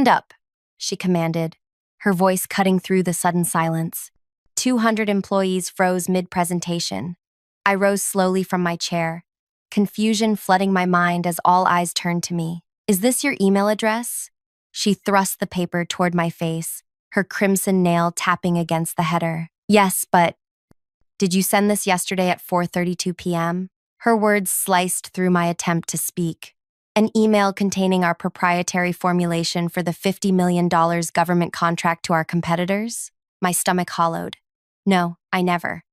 Stand up, she commanded, her voice cutting through the sudden silence. 200 employees froze mid-presentation. I rose slowly from my chair, confusion flooding my mind as all eyes turned to me. Is this your email address? She thrust the paper toward my face, her crimson nail tapping against the header. Yes, but did you send this yesterday at 4:32 p.m.? Her words sliced through my attempt to speak. An email containing our proprietary formulation for the $50 million government contract to our competitors? My stomach hollowed. No, I never.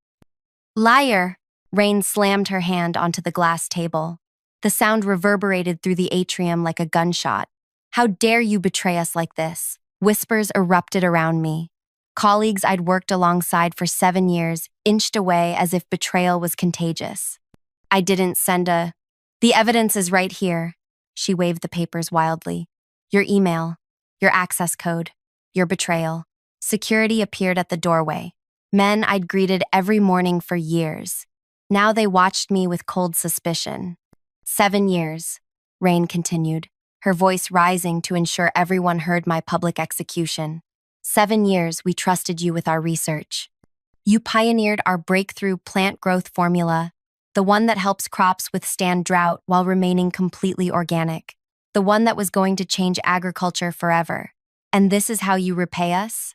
Liar! Rain slammed her hand onto the glass table. The sound reverberated through the atrium like a gunshot. How dare you betray us like this? Whispers erupted around me. Colleagues I'd worked alongside for 7 years inched away as if betrayal was contagious. I didn't send a... The evidence is right here. She waved the papers wildly. Your email, your access code, your betrayal. Security appeared at the doorway. Men I'd greeted every morning for years. Now they watched me with cold suspicion. 7 years, Rain continued, her voice rising to ensure everyone heard my public execution. 7 years we trusted you with our research. You pioneered our breakthrough plant growth formula, the one that helps crops withstand drought while remaining completely organic, the one that was going to change agriculture forever. And this is how you repay us?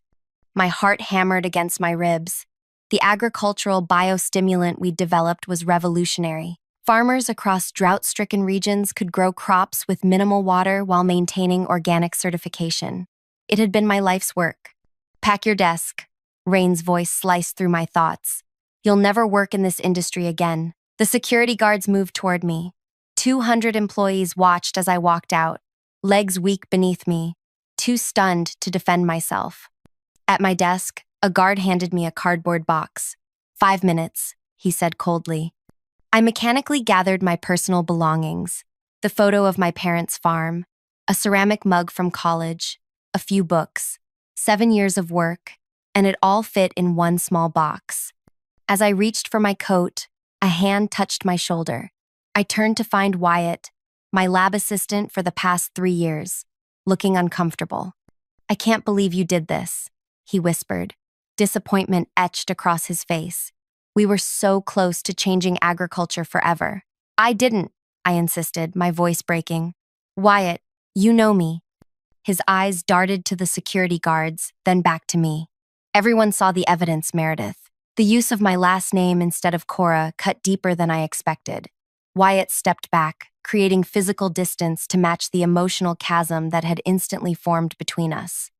My heart hammered against my ribs. The agricultural biostimulant we'd developed was revolutionary. Farmers across drought-stricken regions could grow crops with minimal water while maintaining organic certification. It had been my life's work. Pack your desk. Rain's voice sliced through my thoughts. You'll never work in this industry again. The security guards moved toward me. 200 employees watched as I walked out, legs weak beneath me, too stunned to defend myself. At my desk, a guard handed me a cardboard box. 5 minutes, he said coldly. I mechanically gathered my personal belongings, the photo of my parents' farm, a ceramic mug from college, a few books, 7 years of work, and it all fit in one small box. As I reached for my coat, a hand touched my shoulder. I turned to find Wyatt, my lab assistant for the past 3 years, looking uncomfortable. I can't believe you did this, he whispered, disappointment etched across his face. We were so close to changing agriculture forever. I didn't, I insisted, my voice breaking. Wyatt, you know me. His eyes darted to the security guards, then back to me. Everyone saw the evidence, Meredith. The use of my last name instead of Cora cut deeper than I expected. Wyatt stepped back, creating physical distance to match the emotional chasm that had instantly formed between us.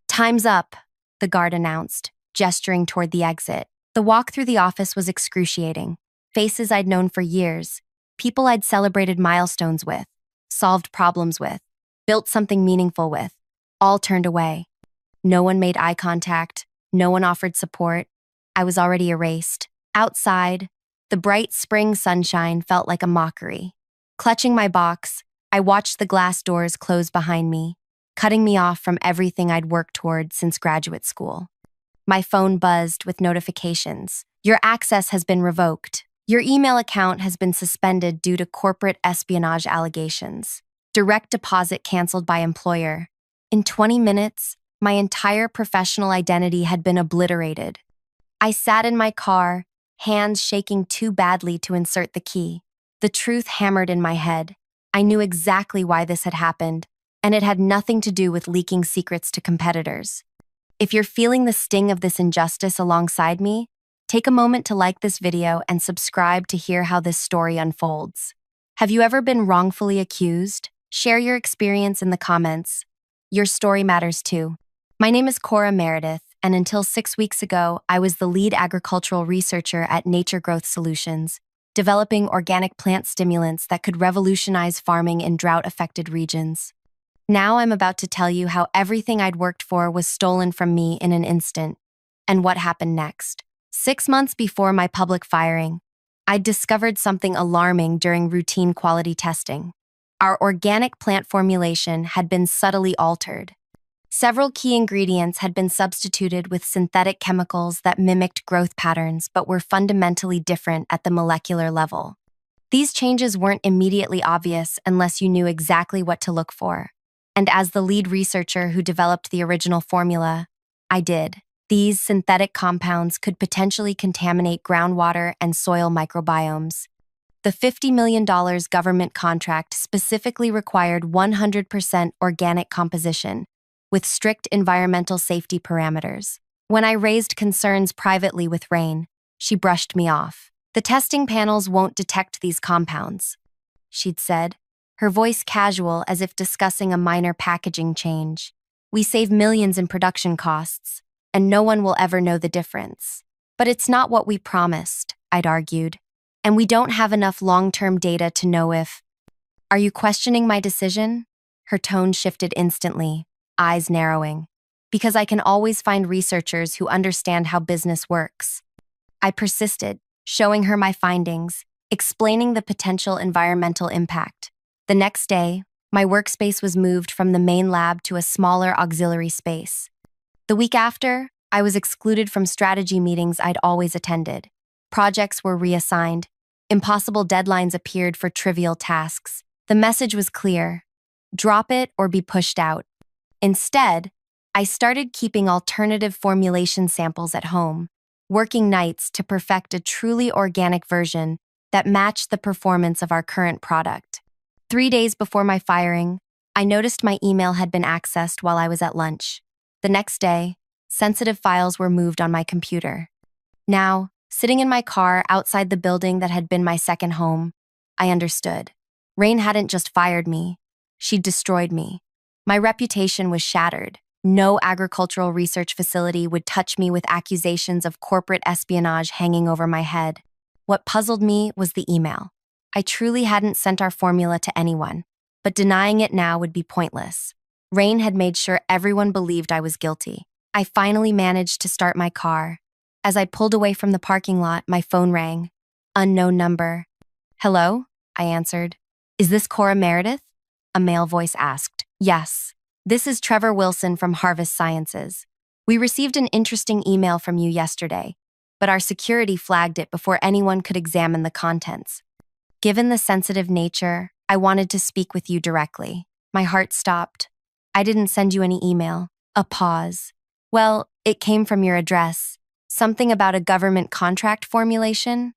Time's up, the guard announced, gesturing toward the exit. The walk through the office was excruciating. Faces I'd known for years, people I'd celebrated milestones with, solved problems with, built something meaningful with, all turned away. No one made eye contact, no one offered support. I was already erased. Outside, the bright spring sunshine felt like a mockery. Clutching my box, I watched the glass doors close behind me, cutting me off from everything I'd worked toward since graduate school. My phone buzzed with notifications. Your access has been revoked. Your email account has been suspended due to corporate espionage allegations. Direct deposit canceled by employer. In 20 minutes, my entire professional identity had been obliterated. I sat in my car, hands shaking too badly to insert the key. The truth hammered in my head. I knew exactly why this had happened, and it had nothing to do with leaking secrets to competitors. If you're feeling the sting of this injustice alongside me, take a moment to like this video and subscribe to hear how this story unfolds. Have you ever been wrongfully accused? Share your experience in the comments. Your story matters too. My name is Cora Meredith, and until 6 weeks ago, I was the lead agricultural researcher at Nature Growth Solutions, developing organic plant stimulants that could revolutionize farming in drought-affected regions. Now I'm about to tell you how everything I'd worked for was stolen from me in an instant, and what happened next. 6 months before my public firing, I'd discovered something alarming during routine quality testing. Our organic plant formulation had been subtly altered. Several key ingredients had been substituted with synthetic chemicals that mimicked growth patterns but were fundamentally different at the molecular level. These changes weren't immediately obvious unless you knew exactly what to look for. And as the lead researcher who developed the original formula, I did. These synthetic compounds could potentially contaminate groundwater and soil microbiomes. The $50 million government contract specifically required 100% organic composition, with strict environmental safety parameters. When I raised concerns privately with Rain, she brushed me off. The testing panels won't detect these compounds, she'd said, her voice casual as if discussing a minor packaging change. We save millions in production costs, and no one will ever know the difference. But it's not what we promised, I'd argued. And we don't have enough long-term data to know if... Are you questioning my decision? Her tone shifted instantly, eyes narrowing. Because I can always find researchers who understand how business works. I persisted, showing her my findings, explaining the potential environmental impact. The next day, my workspace was moved from the main lab to a smaller auxiliary space. The week after, I was excluded from strategy meetings I'd always attended. Projects were reassigned. Impossible deadlines appeared for trivial tasks. The message was clear: drop it or be pushed out. Instead, I started keeping alternative formulation samples at home, working nights to perfect a truly organic version that matched the performance of our current product. 3 days before my firing, I noticed my email had been accessed while I was at lunch. The next day, sensitive files were moved on my computer. Now, sitting in my car outside the building that had been my second home, I understood. Rain hadn't just fired me, she'd destroyed me. My reputation was shattered. No agricultural research facility would touch me with accusations of corporate espionage hanging over my head. What puzzled me was the email. I truly hadn't sent our formula to anyone, but denying it now would be pointless. Rain had made sure everyone believed I was guilty. I finally managed to start my car. As I pulled away from the parking lot, my phone rang. Unknown number. Hello? I answered. Is this Cora Meredith? A male voice asked. Yes. This is Trevor Wilson from Harvest Sciences. We received an interesting email from you yesterday, but our security flagged it before anyone could examine the contents. Given the sensitive nature, I wanted to speak with you directly. My heart stopped. I didn't send you any email. A pause. Well, it came from your address. Something about a government contract formulation?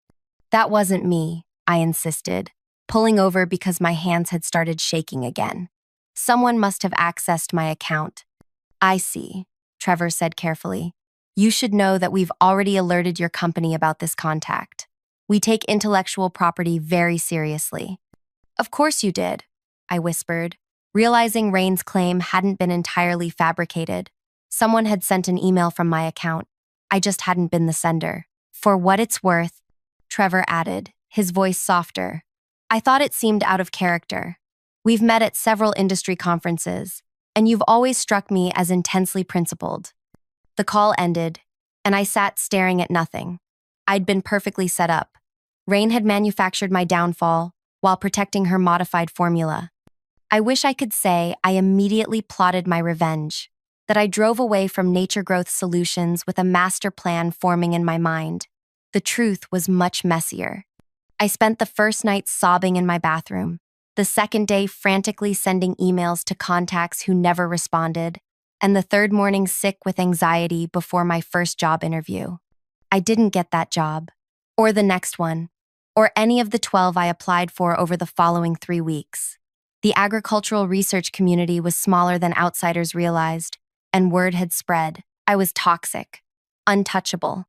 That wasn't me, I insisted, pulling over because my hands had started shaking again. Someone must have accessed my account. I see, Trevor said carefully. You should know that we've already alerted your company about this contact. We take intellectual property very seriously. Of course you did, I whispered, realizing Rain's claim hadn't been entirely fabricated. Someone had sent an email from my account. I just hadn't been the sender. For what it's worth, Trevor added, his voice softer. I thought it seemed out of character. We've met at several industry conferences, and you've always struck me as intensely principled. The call ended, and I sat staring at nothing. I'd been perfectly set up. Rain had manufactured my downfall while protecting her modified formula. I wish I could say I immediately plotted my revenge, that I drove away from Nature Growth Solutions with a master plan forming in my mind. The truth was much messier. I spent the first night sobbing in my bathroom, the second day frantically sending emails to contacts who never responded, and the third morning sick with anxiety before my first job interview. I didn't get that job, or the next one, or any of the 12 I applied for over the following 3 weeks. The agricultural research community was smaller than outsiders realized, and word had spread. I was toxic, untouchable.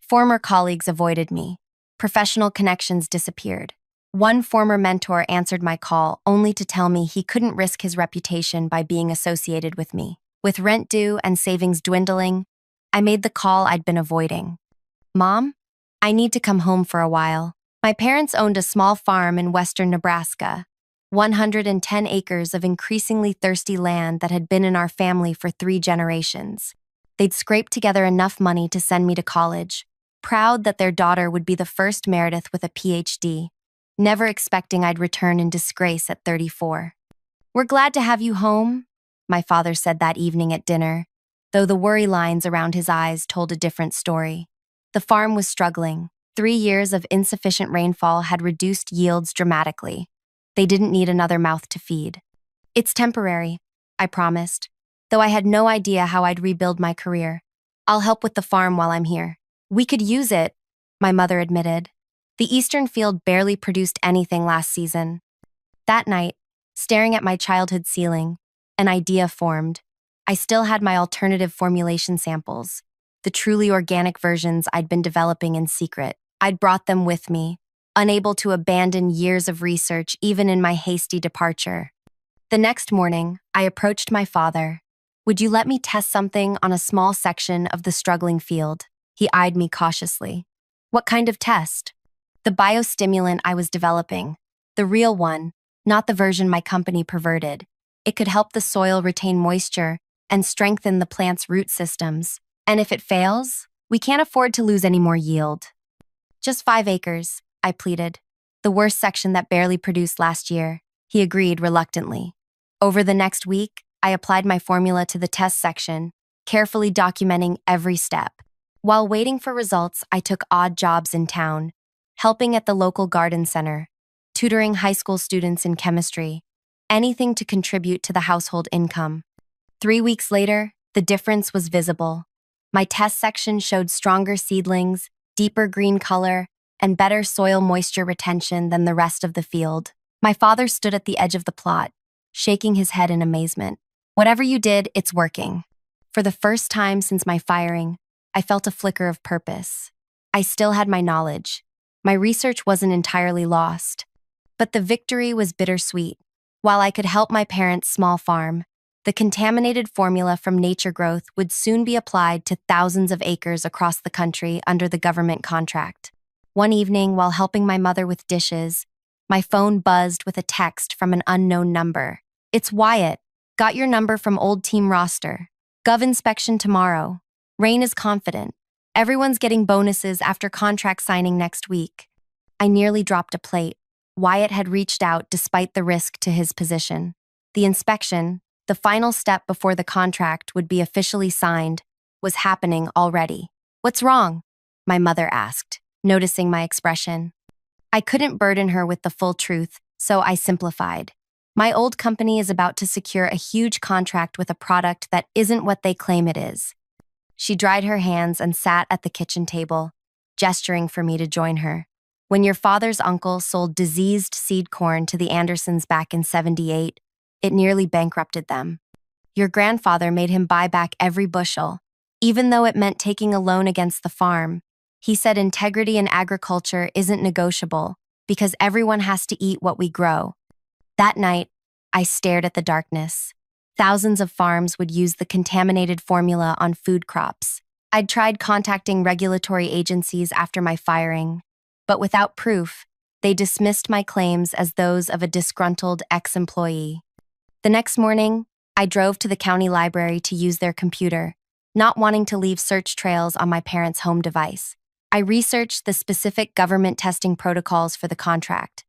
Former colleagues avoided me. Professional connections disappeared. One former mentor answered my call only to tell me he couldn't risk his reputation by being associated with me. With rent due and savings dwindling, I made the call I'd been avoiding. Mom, I need to come home for a while. My parents owned a small farm in western Nebraska, 110 acres of increasingly thirsty land that had been in our family for 3 generations. They'd scraped together enough money to send me to college, proud that their daughter would be the first Meredith with a PhD, never expecting I'd return in disgrace at 34. We're glad to have you home, my father said that evening at dinner, though the worry lines around his eyes told a different story. The farm was struggling. 3 years of insufficient rainfall had reduced yields dramatically. They didn't need another mouth to feed. It's temporary. I promised, though I had no idea how I'd rebuild my career. I'll help with the farm while I'm here. We could use it, my mother admitted. The eastern field barely produced anything last season. That night, staring at my childhood ceiling, an idea formed. I still had my alternative formulation samples, the truly organic versions I'd been developing in secret. I'd brought them with me, unable to abandon years of research even in my hasty departure. The next morning, I approached my father. Would you let me test something on a small section of the struggling field? He eyed me cautiously. What kind of test? The biostimulant I was developing. The real one, not the version my company perverted. It could help the soil retain moisture and strengthen the plant's root systems. And if it fails, we can't afford to lose any more yield. Just 5 acres, I pleaded. The worst section that barely produced last year. He agreed reluctantly. Over the next week, I applied my formula to the test section, carefully documenting every step. While waiting for results, I took odd jobs in town, helping at the local garden center, tutoring high school students in chemistry, anything to contribute to the household income. 3 weeks later, the difference was visible. My test section showed stronger seedlings, deeper green color, and better soil moisture retention than the rest of the field. My father stood at the edge of the plot, shaking his head in amazement. Whatever you did, it's working. For the first time since my firing, I felt a flicker of purpose. I still had my knowledge. My research wasn't entirely lost. But the victory was bittersweet. While I could help my parents' small farm, the contaminated formula from Nature Growth would soon be applied to thousands of acres across the country under the government contract. One evening, while helping my mother with dishes, my phone buzzed with a text from an unknown number. It's Wyatt. Got your number from old team roster. Gov inspection tomorrow. Rain is confident. Everyone's getting bonuses after contract signing next week. I nearly dropped a plate. Wyatt had reached out despite the risk to his position. The inspection, the final step before the contract would be officially signed, was happening already. What's wrong? My mother asked, noticing my expression. I couldn't burden her with the full truth, so I simplified. My old company is about to secure a huge contract with a product that isn't what they claim it is. She dried her hands and sat at the kitchen table, gesturing for me to join her. When your father's uncle sold diseased seed corn to the Andersons back in '78, it nearly bankrupted them. Your grandfather made him buy back every bushel, even though it meant taking a loan against the farm. He said integrity in agriculture isn't negotiable because everyone has to eat what we grow. That night, I stared at the darkness. Thousands of farms would use the contaminated formula on food crops. I'd tried contacting regulatory agencies after my firing, but without proof, they dismissed my claims as those of a disgruntled ex-employee. The next morning, I drove to the county library to use their computer, not wanting to leave search trails on my parents' home device. I researched the specific government testing protocols for the contract.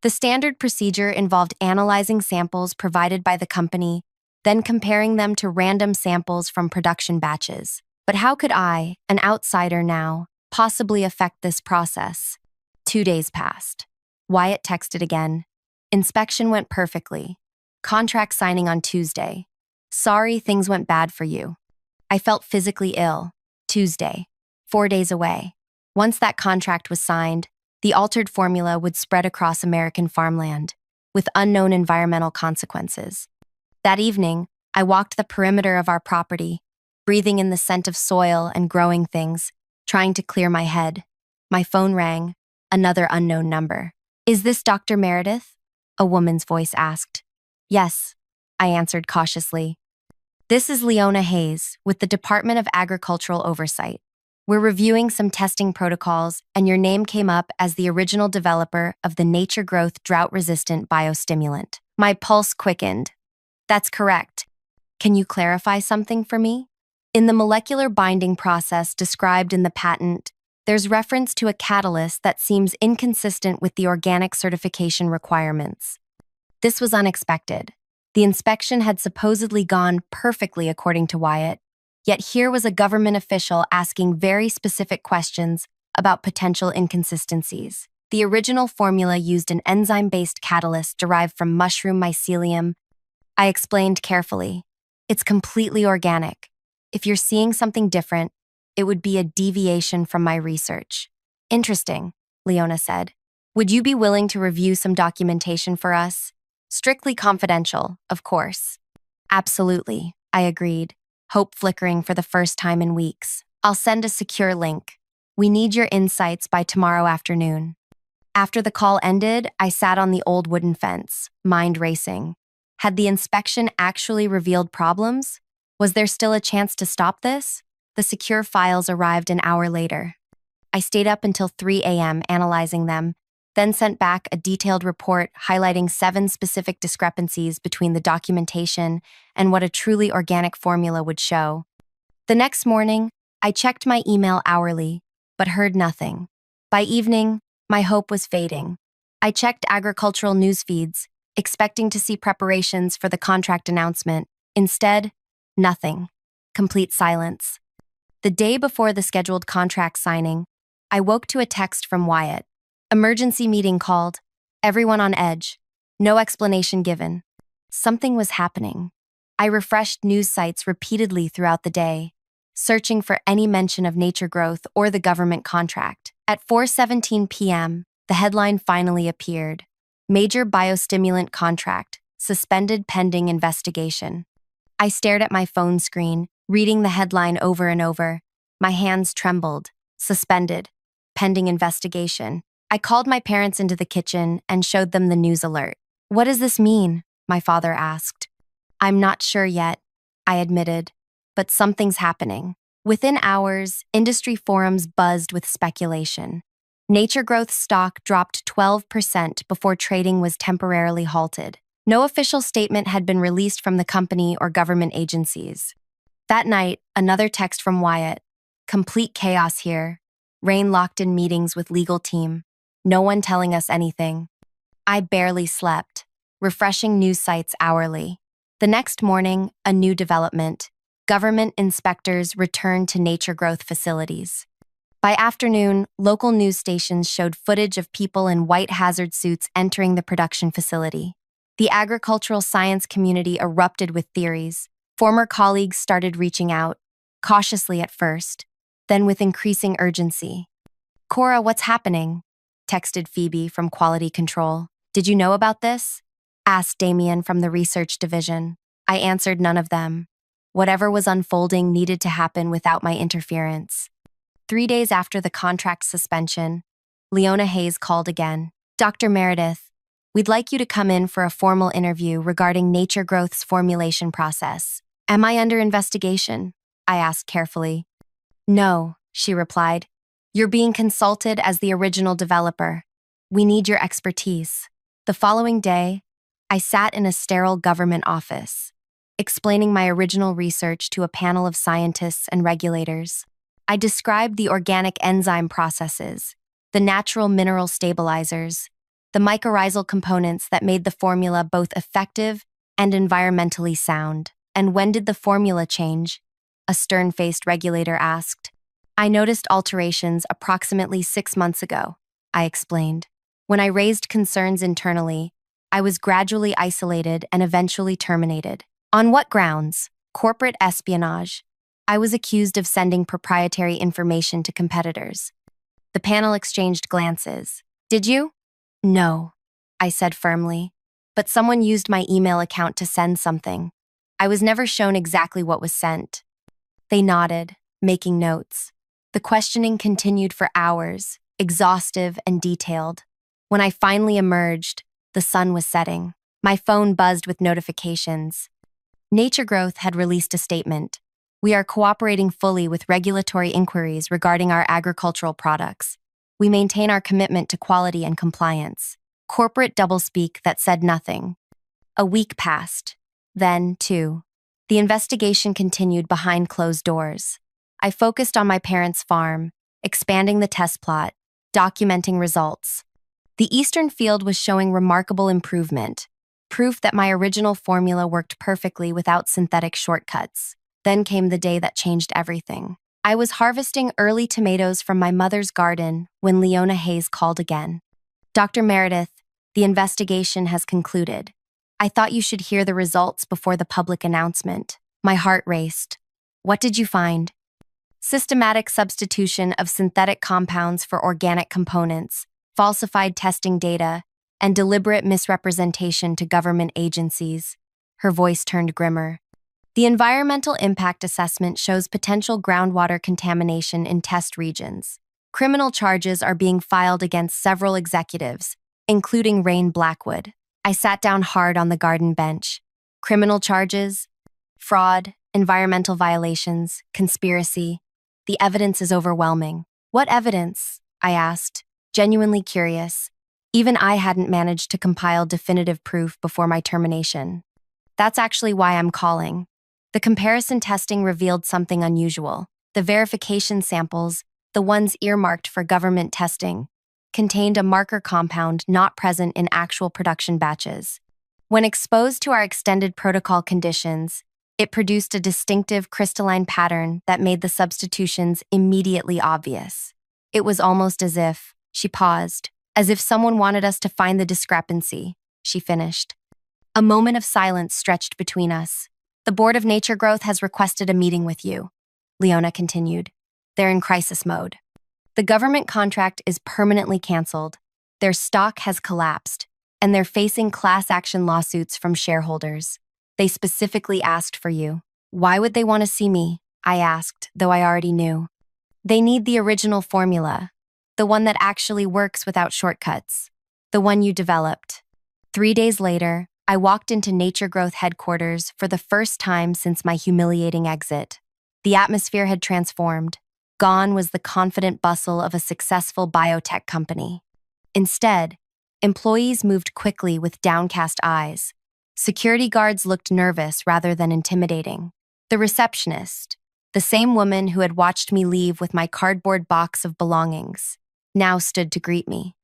The standard procedure involved analyzing samples provided by the company, then comparing them to random samples from production batches. But how could I, an outsider now, possibly affect this process? 2 days passed. Wyatt texted again. Inspection went perfectly. Contract signing on Tuesday. Sorry things went bad for you. I felt physically ill. Tuesday. 4 days away. Once that contract was signed, the altered formula would spread across American farmland, with unknown environmental consequences. That evening, I walked the perimeter of our property, breathing in the scent of soil and growing things, trying to clear my head. My phone rang, another unknown number. Is this Dr. Meredith? A woman's voice asked. Yes, I answered cautiously. This is Leona Hayes with the Department of Agricultural Oversight. We're reviewing some testing protocols, and your name came up as the original developer of the Nature Growth drought-resistant biostimulant. My pulse quickened. That's correct. Can you clarify something for me? In the molecular binding process described in the patent, there's reference to a catalyst that seems inconsistent with the organic certification requirements. This was unexpected. The inspection had supposedly gone perfectly according to Wyatt, yet here was a government official asking very specific questions about potential inconsistencies. The original formula used an enzyme-based catalyst derived from mushroom mycelium I explained carefully. It's completely organic. If you're seeing something different, it would be a deviation from my research. Interesting, Leona said. Would you be willing to review some documentation for us? Strictly confidential, of course. Absolutely, I agreed, hope flickering for the first time in weeks. I'll send a secure link. We need your insights by tomorrow afternoon. After the call ended, I sat on the old wooden fence, mind racing. Had the inspection actually revealed problems? Was there still a chance to stop this? The secure files arrived an hour later. I stayed up until 3 a.m. analyzing them, then sent back a detailed report highlighting 7 specific discrepancies between the documentation and what a truly organic formula would show. The next morning, I checked my email hourly, but heard nothing. By evening, my hope was fading. I checked agricultural news feeds, expecting to see preparations for the contract announcement. Instead, nothing. Complete silence. The day before the scheduled contract signing, I woke to a text from Wyatt. Emergency meeting called. Everyone on edge. No explanation given. Something was happening. I refreshed news sites repeatedly throughout the day, searching for any mention of nature growth or the government contract. At 4:17 p.m., the headline finally appeared. Major biostimulant contract, suspended pending investigation. I stared at my phone screen, reading the headline over and over. My hands trembled. Suspended. Pending investigation. I called my parents into the kitchen and showed them the news alert. What does this mean? My father asked. I'm not sure yet, I admitted, but something's happening. Within hours, industry forums buzzed with speculation. Nature Growth's stock dropped 12% before trading was temporarily halted. No official statement had been released from the company or government agencies. That night, another text from Wyatt. Complete chaos here. Rain locked in meetings with legal team. No one telling us anything. I barely slept, refreshing news sites hourly. The next morning, a new development. Government inspectors returned to Nature Growth facilities. By afternoon, local news stations showed footage of people in white hazard suits entering the production facility. The agricultural science community erupted with theories. Former colleagues started reaching out, cautiously at first, then with increasing urgency. Cora, what's happening? Texted Phoebe from Quality Control. Did you know about this? Asked Damien from the research division. I answered none of them. Whatever was unfolding needed to happen without my interference. 3 days after the contract suspension, Leona Hayes called again. Dr. Meredith, we'd like you to come in for a formal interview regarding Nature Growth's formulation process. Am I under investigation? I asked carefully. No, she replied. You're being consulted as the original developer. We need your expertise. The following day, I sat in a sterile government office, explaining my original research to a panel of scientists and regulators. I described the organic enzyme processes, the natural mineral stabilizers, the mycorrhizal components that made the formula both effective and environmentally sound. And when did the formula change? A stern-faced regulator asked. I noticed alterations approximately 6 months ago, I explained. When I raised concerns internally, I was gradually isolated and eventually terminated. On what grounds? Corporate espionage. I was accused of sending proprietary information to competitors. The panel exchanged glances. Did you? No, I said firmly. But someone used my email account to send something. I was never shown exactly what was sent. They nodded, making notes. The questioning continued for hours, exhaustive and detailed. When I finally emerged, the sun was setting. My phone buzzed with notifications. Nature Growth had released a statement. We are cooperating fully with regulatory inquiries regarding our agricultural products. We maintain our commitment to quality and compliance. Corporate doublespeak that said nothing. A week passed. Then, too, the investigation continued behind closed doors. I focused on my parents' farm, expanding the test plot, documenting results. The eastern field was showing remarkable improvement, proof that my original formula worked perfectly without synthetic shortcuts. Then came the day that changed everything. I was harvesting early tomatoes from my mother's garden when Leona Hayes called again. Dr. Meredith, the investigation has concluded. I thought you should hear the results before the public announcement. My heart raced. What did you find? Systematic substitution of synthetic compounds for organic components, falsified testing data, and deliberate misrepresentation to government agencies. Her voice turned grimmer. The environmental impact assessment shows potential groundwater contamination in test regions. Criminal charges are being filed against several executives, including Rain Blackwood. I sat down hard on the garden bench. Criminal charges, fraud, environmental violations, conspiracy. The evidence is overwhelming. What evidence? I asked, genuinely curious. Even I hadn't managed to compile definitive proof before my termination. That's actually why I'm calling. The comparison testing revealed something unusual. The verification samples, the ones earmarked for government testing, contained a marker compound not present in actual production batches. When exposed to our extended protocol conditions, it produced a distinctive crystalline pattern that made the substitutions immediately obvious. It was almost as if, she paused, as if someone wanted us to find the discrepancy, she finished. A moment of silence stretched between us. The Board of Nature Growth has requested a meeting with you, Leona continued. They're in crisis mode. The government contract is permanently canceled, their stock has collapsed, and they're facing class action lawsuits from shareholders. They specifically asked for you. Why would they want to see me? I asked, though I already knew. They need the original formula, the one that actually works without shortcuts, the one you developed. 3 days later, I walked into Nature Growth headquarters for the first time since my humiliating exit. The atmosphere had transformed. Gone was the confident bustle of a successful biotech company. Instead, employees moved quickly with downcast eyes. Security guards looked nervous rather than intimidating. The receptionist, the same woman who had watched me leave with my cardboard box of belongings, now stood to greet me.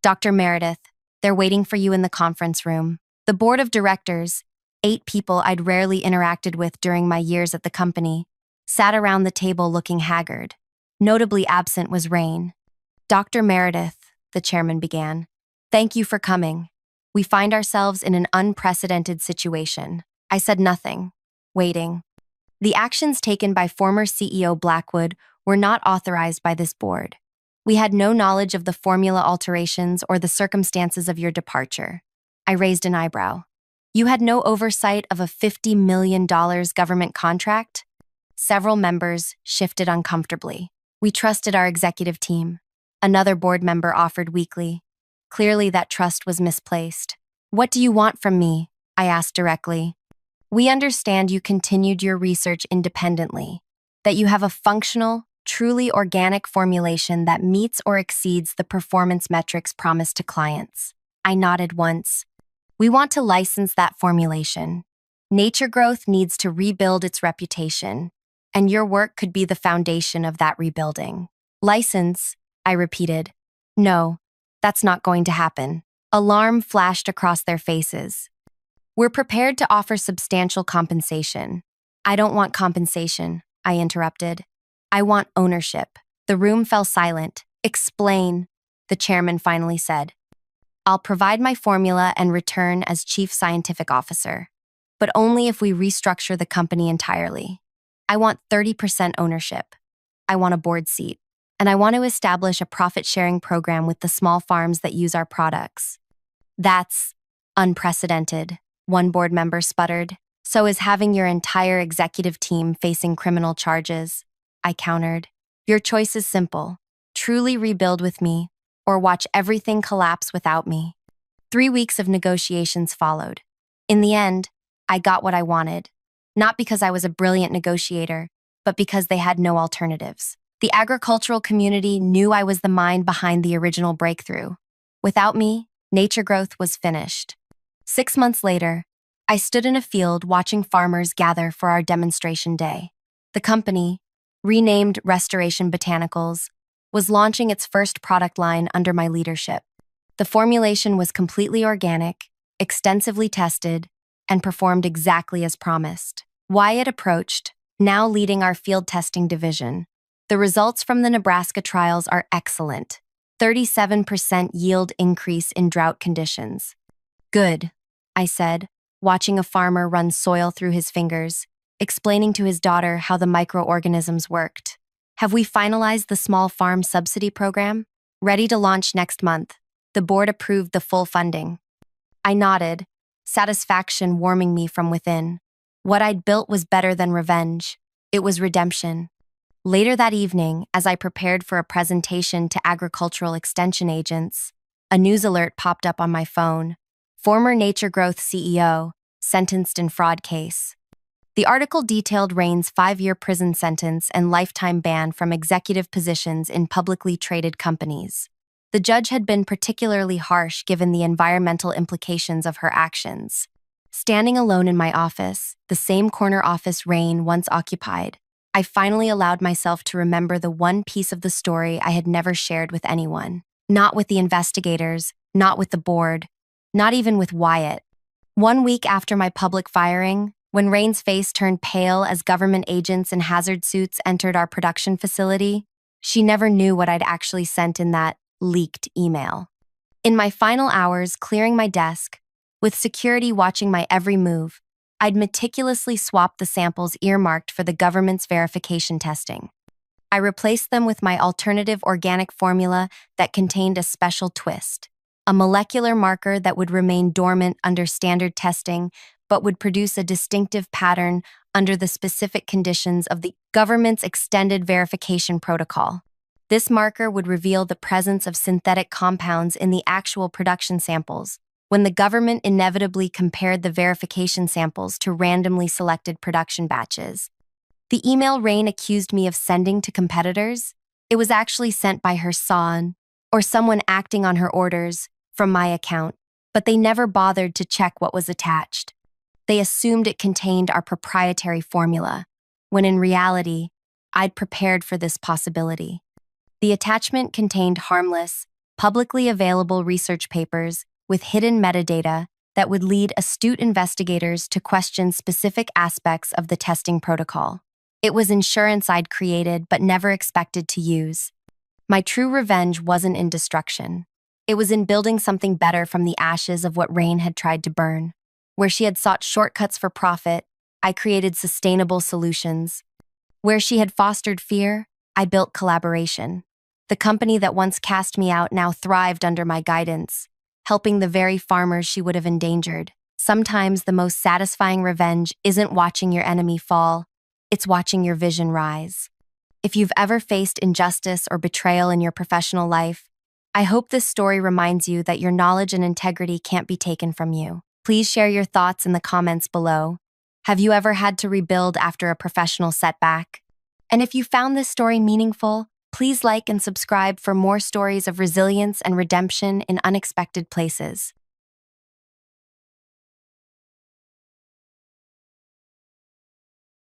Dr. Meredith, they're waiting for you in the conference room. The board of directors, 8 people I'd rarely interacted with during my years at the company, sat around the table looking haggard. Notably absent was Rain. Dr. Meredith, the chairman began, thank you for coming. We find ourselves in an unprecedented situation. I said nothing, waiting. The actions taken by former CEO Blackwood were not authorized by this board. We had no knowledge of the formula alterations or the circumstances of your departure. I raised an eyebrow. You had no oversight of a $50 million government contract? Several members shifted uncomfortably. We trusted our executive team. Another board member offered weakly. Clearly that trust was misplaced. What do you want from me? I asked directly. We understand you continued your research independently, that you have a functional, truly organic formulation that meets or exceeds the performance metrics promised to clients. I nodded once. We want to license that formulation. Nature Growth needs to rebuild its reputation, and your work could be the foundation of that rebuilding. License, I repeated. No, that's not going to happen. Alarm flashed across their faces. We're prepared to offer substantial compensation. I don't want compensation, I interrupted. I want ownership. The room fell silent. Explain, the chairman finally said. I'll provide my formula and return as chief scientific officer, but only if we restructure the company entirely. I want 30% ownership. I want a board seat, and I want to establish a profit-sharing program with the small farms that use our products. That's unprecedented, one board member sputtered. So is having your entire executive team facing criminal charges, I countered. Your choice is simple. Truly rebuild with me, or watch everything collapse without me. 3 weeks of negotiations followed. In the end, I got what I wanted, not because I was a brilliant negotiator, but because they had no alternatives. The agricultural community knew I was the mind behind the original breakthrough. Without me, Nature Growth was finished. 6 months later, I stood in a field watching farmers gather for our demonstration day. The company, renamed Restoration Botanicals, was launching its first product line under my leadership. The formulation was completely organic, extensively tested, and performed exactly as promised. Wyatt approached, now leading our field testing division. The results from the Nebraska trials are excellent. 37% yield increase in drought conditions. Good, I said, watching a farmer run soil through his fingers, explaining to his daughter how the microorganisms worked. Have we finalized the small farm subsidy program? Ready to launch next month. The board approved the full funding. I nodded, satisfaction warming me from within. What I'd built was better than revenge. It was redemption. Later that evening, as I prepared for a presentation to agricultural extension agents, a news alert popped up on my phone. Former Nature Growth CEO, sentenced in fraud case. The article detailed Rain's 5-year prison sentence and lifetime ban from executive positions in publicly traded companies. The judge had been particularly harsh given the environmental implications of her actions. Standing alone in my office, the same corner office Rain once occupied, I finally allowed myself to remember the one piece of the story I had never shared with anyone. Not with the investigators, not with the board, not even with Wyatt. 1 week after my public firing, when Rain's face turned pale as government agents in hazard suits entered our production facility, she never knew what I'd actually sent in that leaked email. In my final hours clearing my desk, with security watching my every move, I'd meticulously swapped the samples earmarked for the government's verification testing. I replaced them with my alternative organic formula that contained a special twist, a molecular marker that would remain dormant under standard testing but would produce a distinctive pattern under the specific conditions of the government's extended verification protocol. This marker would reveal the presence of synthetic compounds in the actual production samples, when the government inevitably compared the verification samples to randomly selected production batches. The email Rain accused me of sending to competitors, it was actually sent by her son, or someone acting on her orders, from my account, but they never bothered to check what was attached. They assumed it contained our proprietary formula, when in reality, I'd prepared for this possibility. The attachment contained harmless, publicly available research papers with hidden metadata that would lead astute investigators to question specific aspects of the testing protocol. It was insurance I'd created but never expected to use. My true revenge wasn't in destruction. It was in building something better from the ashes of what Rain had tried to burn. Where she had sought shortcuts for profit, I created sustainable solutions. Where she had fostered fear, I built collaboration. The company that once cast me out now thrived under my guidance, helping the very farmers she would have endangered. Sometimes the most satisfying revenge isn't watching your enemy fall, it's watching your vision rise. If you've ever faced injustice or betrayal in your professional life, I hope this story reminds you that your knowledge and integrity can't be taken from you. Please share your thoughts in the comments below. Have you ever had to rebuild after a professional setback? And if you found this story meaningful, please like and subscribe for more stories of resilience and redemption in unexpected places.